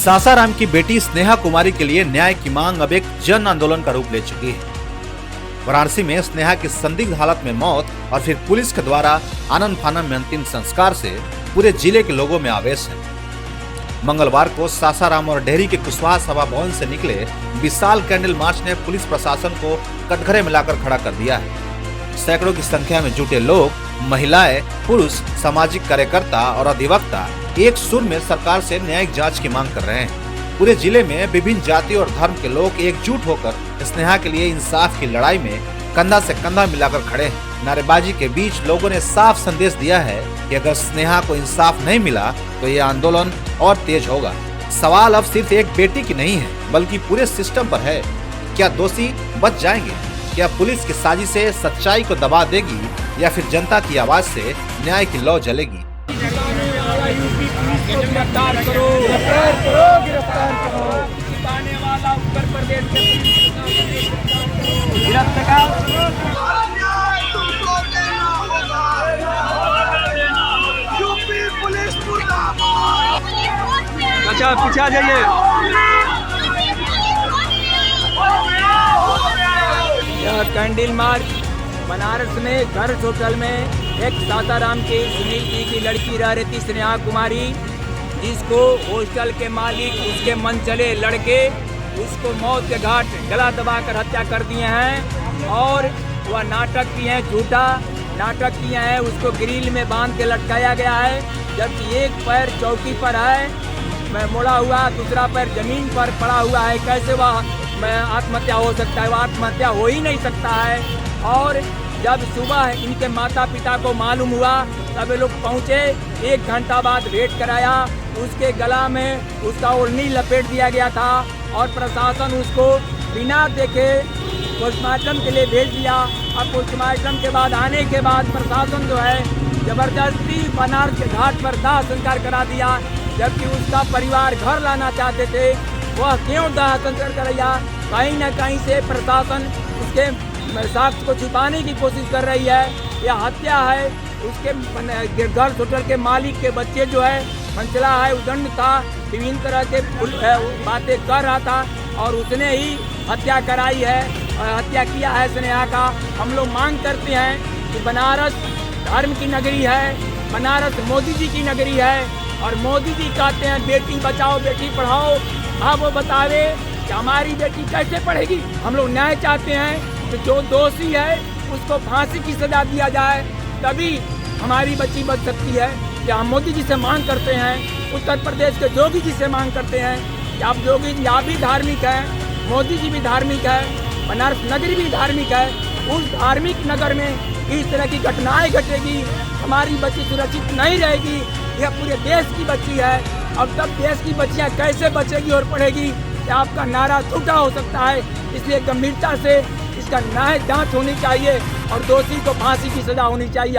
सासाराम की बेटी स्नेहा कुमारी के लिए न्याय की मांग अब एक जन आंदोलन का रूप ले चुकी है। वाराणसी में स्नेहा की संदिग्ध हालत में मौत और फिर पुलिस के द्वारा आनन फानन में अंतिम संस्कार से पूरे जिले के लोगों में आवेश है। मंगलवार को सासाराम और डेहरी के कुशवाहा सभा भवन से निकले विशाल कैंडल मार्च ने पुलिस प्रशासन को कटघरे में लाकर खड़ा कर दिया है। सैकड़ों की संख्या में जुटे लोग, महिलाएं, पुरुष, सामाजिक कार्यकर्ता और अधिवक्ता एक सुर में सरकार से न्यायिक जांच की मांग कर रहे हैं। पूरे जिले में विभिन्न जाति और धर्म के लोग एकजुट होकर स्नेहा के लिए इंसाफ की लड़ाई में कंधा से कंधा मिलाकर खड़े हैं। नारेबाजी के बीच लोगों ने साफ संदेश दिया है कि अगर स्नेहा को इंसाफ नहीं मिला तो ये आंदोलन और तेज होगा। सवाल अब सिर्फ एक बेटी की नहीं है, बल्कि पूरे सिस्टम पर है। क्या दोषी बच जाएंगे? क्या पुलिस की साजिशें सच्चाई को दबा देगी या फिर जनता की आवाज से न्याय की लौ जलेगी? गिरफ्तार करो, गिरफ्तार करो, गिरफ्तार करो। छिपाने वाला उत्तर प्रदेश यूपी पुलिस मुर्दाबाद। अच्छा पीछे आ जाइए। यह कैंडल मार्च बनारस में गर्ल्स होटल में एक सासाराम के सुनील जी की लड़की रह रही थी, स्नेहा कुमारी, जिसको हॉस्टल के मालिक उसके मनचले लड़के उसको मौत के घाट गला दबाकर हत्या कर दिए हैं। और वह नाटक किए हैं, झूठा नाटक किए हैं। उसको ग्रिल में बांध के लटकाया गया है, जबकि एक पैर चौकी पर है मुड़ा हुआ, दूसरा पैर जमीन पर पड़ा हुआ है। कैसे वह आत्महत्या हो सकता है? वह आत्महत्या हो ही नहीं सकता है। और जब सुबह इनके माता पिता को मालूम हुआ तब वे लोग पहुँचे। 1 घंटा बाद वेट कराया, उसके गला में उसका ओढ़नी लपेट दिया गया था और प्रशासन उसको बिना देखे पोस्टमार्टम के लिए भेज दिया। अब पोस्टमार्टम के बाद आने के बाद प्रशासन जो है जबरदस्ती बनारस के घाट पर दाह संस्कार करा दिया, जबकि उसका परिवार घर लाना चाहते थे। वह क्यों दाह संस्कार कराया? कहीं न कहीं से प्रशासन उसके साक्ष्य को छुपाने की कोशिश कर रही है। यह हत्या है। उसके गर्ल्स होटल के मालिक के बच्चे जो है मंचला है, उदंड था, विभिन्न तरह के बातें कर रहा था और उसने ही हत्या कराई है, हत्या किया है स्नेहा का। हम लोग मांग करते हैं कि बनारस धर्म की नगरी है, बनारस मोदी जी की नगरी है और मोदी जी कहते हैं बेटी बचाओ बेटी पढ़ाओ। अब वो बतावे कि हमारी बेटी कैसे पढ़ेगी। हम लोग न्याय चाहते हैं कि जो दोषी है उसको फांसी की सजा दिया जाए, तभी हमारी बच्ची बच सकती है। या हम मोदी जी से मांग करते हैं, उत्तर प्रदेश के योगी जी से मांग करते हैं कि आप योगी जी आप भी धार्मिक हैं, मोदी जी भी धार्मिक है, बनारस नगरी भी धार्मिक है। उस धार्मिक नगर में इस तरह की घटनाएं घटेगी, हमारी बच्ची सुरक्षित नहीं रहेगी। यह पूरे देश की बच्ची है। अब तब देश की बच्चियां कैसे बचेगी और पढ़ेगी? आपका नारा झूठा हो सकता है। इसलिए गंभीरता से इसका न्याय जांच होनी चाहिए और दोषी को फांसी की सजा होनी चाहिए।